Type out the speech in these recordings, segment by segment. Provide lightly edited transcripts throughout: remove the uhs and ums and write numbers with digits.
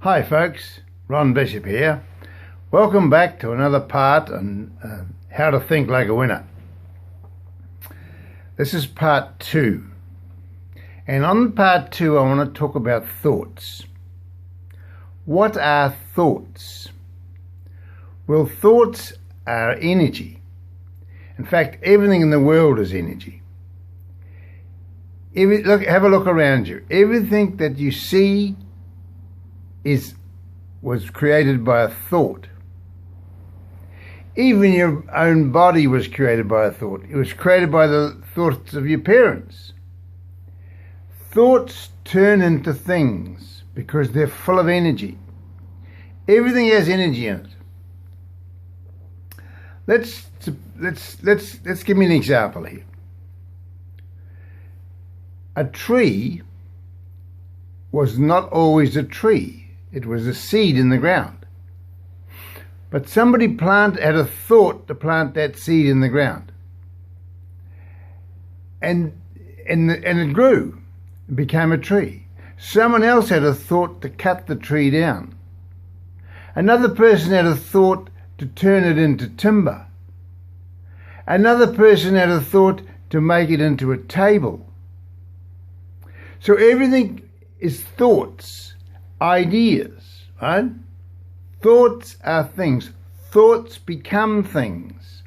Hi folks, Ron Bishop here. Welcome back to another part on how to think like a winner. This is part 2. And on part 2 I want to talk about thoughts. What are thoughts? Well, thoughts are energy. In fact, everything in the world is energy. Have a look around you. Everything that you see was created by a thought. Even your own body was created by a thought. It was created by the thoughts of your parents. Thoughts turn into things because they're full of energy. Everything has energy in it. Let's give me an example here. A tree was not always a tree. It was a seed in the ground. But somebody had a thought to plant that seed in the ground. And it grew. It became a tree. Someone else had a thought to cut the tree down. Another person had a thought to turn it into timber. Another person had a thought to make it into a table. So everything is thoughts. Ideas, right? Thoughts are things. Thoughts become things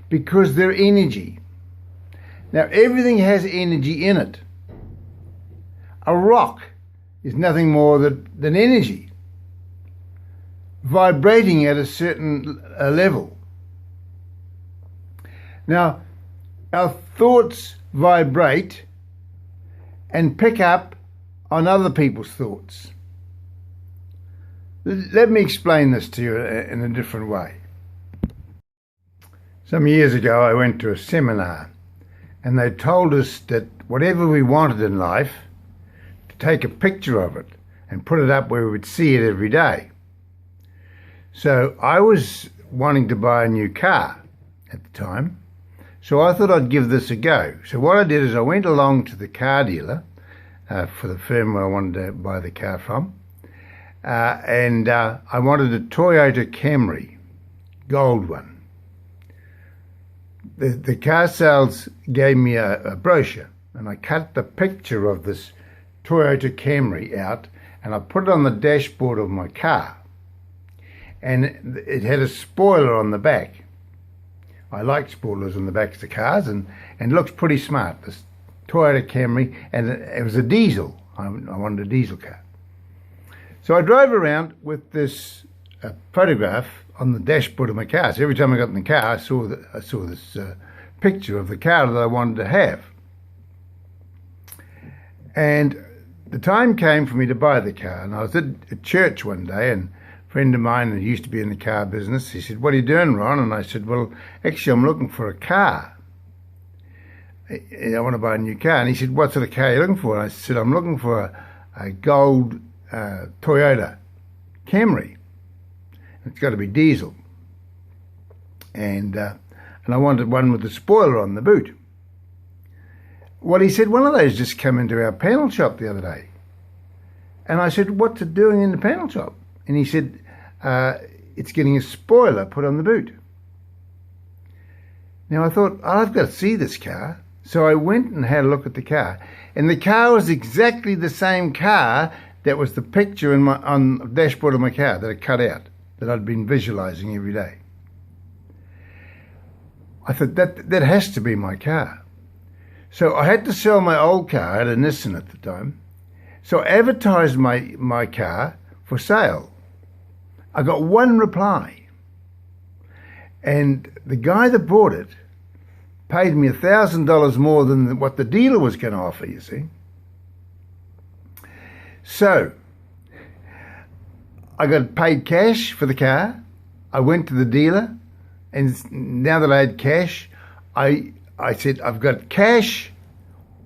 because they're energy. Now, everything has energy in it. A rock is nothing more than energy, vibrating at a certain level. Now, our thoughts vibrate and pick up on other people's thoughts. Let me explain this to you in a different way. Some years ago I went to a seminar and they told us that whatever we wanted in life, to take a picture of it and put it up where we would see it every day. So I was wanting to buy a new car at the time, so I thought I'd give this a go. So what I did is I went along to the car dealer for the firm where I wanted to buy the car from. And I wanted a Toyota Camry, gold one. The car sales gave me a brochure, and I cut the picture of this Toyota Camry out, and I put it on the dashboard of my car. And it had a spoiler on the back. I like spoilers on the backs of cars, and it looks pretty smart, this Toyota Camry, and it was a diesel. I wanted a diesel car. So I drove around with this photograph on the dashboard of my car. So every time I got in the car, I saw this picture of the car that I wanted to have. And the time came for me to buy the car. And I was at a church one day, and a friend of mine that used to be in the car business, he said, "What are you doing, Ron?" And I said, "Well, actually, I'm looking for a car. I want to buy a new car." And he said, "What sort of car are you looking for?" And I said, "I'm looking for a gold Toyota Camry. It's got to be diesel, and I wanted one with the spoiler on the boot." Well, he said, "One of those just came into our panel shop the other day." And I said, "What's it doing in the panel shop?" And he said, "It's getting a spoiler put on the boot." Now I thought, I've got to see this car. So I went and had a look at the car, and the car was exactly the same car that was the picture on the dashboard of my car that I cut out, that I'd been visualizing every day. I thought, that has to be my car. So I had to sell my old car. I had a Nissan at the time. So I advertised my car for sale. I got one reply. And the guy that bought it paid me $1,000 more than what the dealer was going to offer, you see. So I got paid cash for the car. I went to the dealer, and now that I had cash, I said, "I've got cash.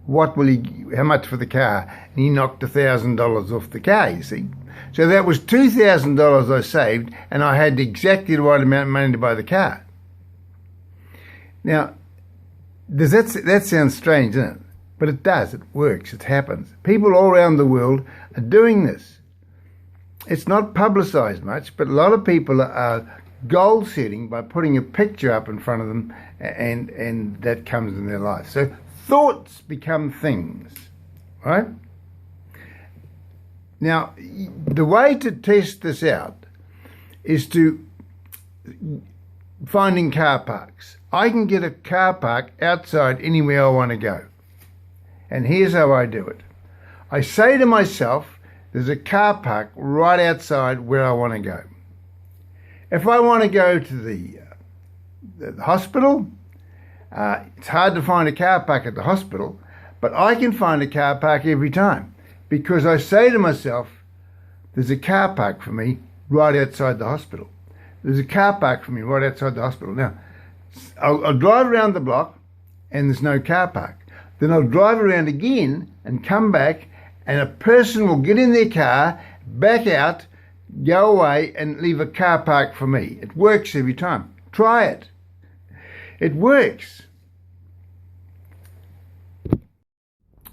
How much for the car?" And he knocked $1,000 off the car, you see. So that was $2,000 I saved, and I had exactly the right amount of money to buy the car. Now, that sounds strange, doesn't it? But it does. It works. It happens. People all around the world are doing this. It's not publicized much, but a lot of people are goal setting by putting a picture up in front of them, and that comes in their life. So thoughts become things, right? Now, the way to test this out is to finding car parks. I can get a car park outside anywhere I want to go. And here's how I do it. I say to myself, there's a car park right outside where I want to go. If I want to go to the hospital, it's hard to find a car park at the hospital, but I can find a car park every time, because I say to myself, there's a car park for me right outside the hospital. There's a car park for me right outside the hospital. Now, I'll drive around the block and there's no car park. Then I'll drive around again and come back, and a person will get in their car, back out, go away and leave a car park for me. It works every time. Try it. It works.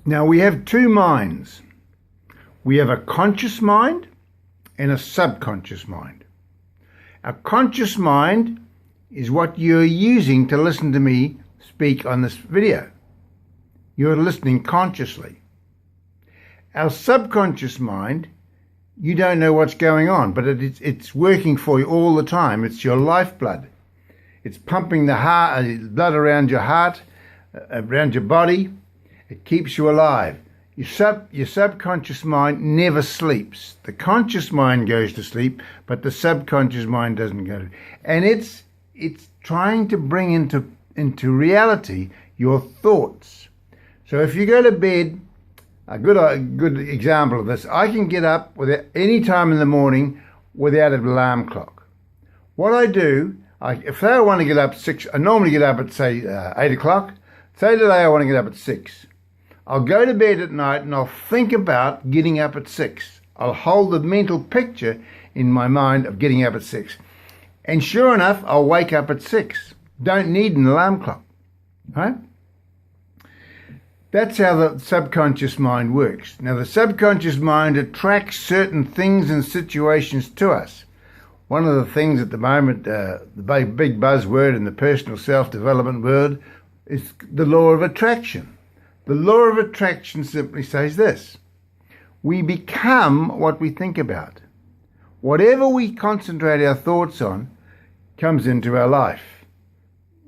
Now, we have two minds. We have a conscious mind and a subconscious mind. Our conscious mind is what you're using to listen to me speak on this video. You're listening consciously. Our subconscious mind, you don't know what's going on, but it's working for you all the time. It's your lifeblood. It's pumping the blood around your heart, around your body. It keeps you alive. Your subconscious mind never sleeps. The conscious mind goes to sleep, but the subconscious mind doesn't go to. And it's trying to bring into reality your thoughts. So if you go to bed, a good example of this, I can get up without any time in the morning without an alarm clock. What I do, if I want to get up 6, I normally get up at say 8 o'clock. Say today I want to get up at 6. I'll go to bed at night and I'll think about getting up at 6. I'll hold the mental picture in my mind of getting up at 6. And sure enough, I'll wake up at 6. Don't need an alarm clock, right? That's how the subconscious mind works. Now, the subconscious mind attracts certain things and situations to us. One of the things at the moment, the big buzzword in the personal self-development world is the law of attraction. The law of attraction simply says this: we become what we think about. Whatever we concentrate our thoughts on comes into our life,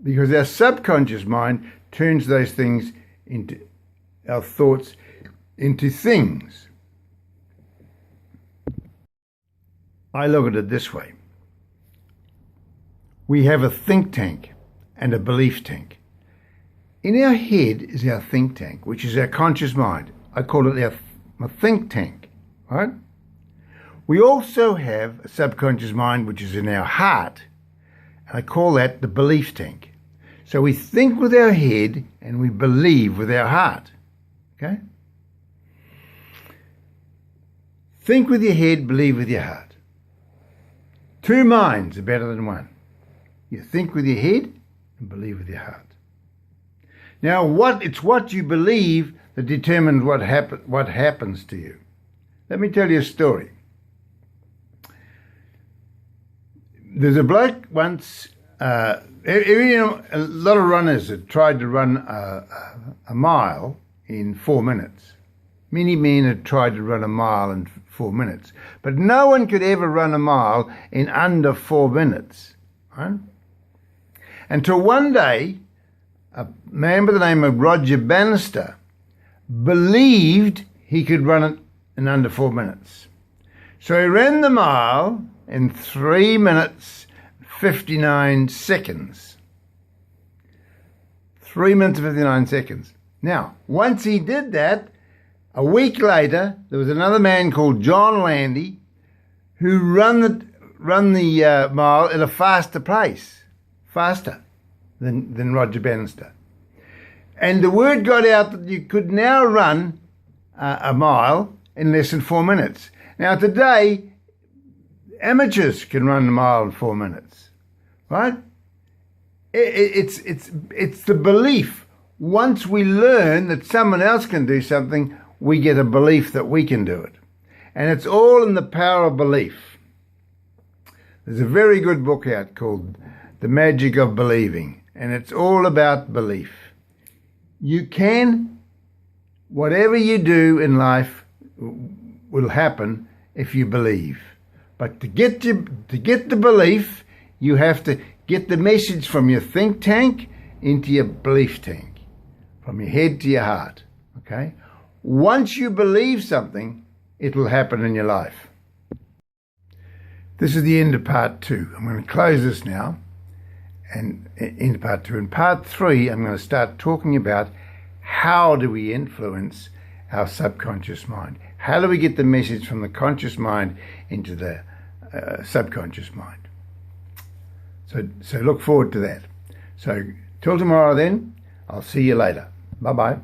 because our subconscious mind turns those things into our thoughts into things. I look at it this way. We have a think tank and a belief tank. In our head is our think tank, which is our conscious mind. I call it our think tank, right? We also have a subconscious mind, which is in our heart, and I call that the belief tank. So we think with our head and we believe with our heart, okay? Think with your head, believe with your heart. Two minds are better than one. You think with your head and believe with your heart. Now, it's what you believe that determines what happens to you. Let me tell you a story. There's a bloke once, a lot of runners had tried to run a mile in 4 minutes. Many men had tried to run a mile in 4 minutes, but no one could ever run a mile in under 4 minutes, right? Until one day, a man by the name of Roger Bannister believed he could run it in under 4 minutes. So he ran the mile in 3 minutes 59 seconds. 3 minutes and 59 seconds. Now, once he did that, a week later, there was another man called John Landy who run the mile at a faster pace, faster than Roger Bannister. And the word got out that you could now run a mile in less than 4 minutes. Now today, amateurs can run a mile in 4 minutes, right? It's the belief. Once we learn that someone else can do something, we get a belief that we can do it. And it's all in the power of belief. There's a very good book out called The Magic of Believing, and it's all about belief. You can, whatever you do in life will happen if you believe. But to get the belief, you have to get the message from your think tank into your belief tank, from your head to your heart. Okay? Once you believe something, it will happen in your life. This is the end of part 2. I'm going to close this now and into part 2. In part 3, I'm going to start talking about how do we influence our subconscious mind. How do we get the message from the conscious mind into the subconscious mind? So look forward to that. So till tomorrow then, I'll see you later. Bye-bye.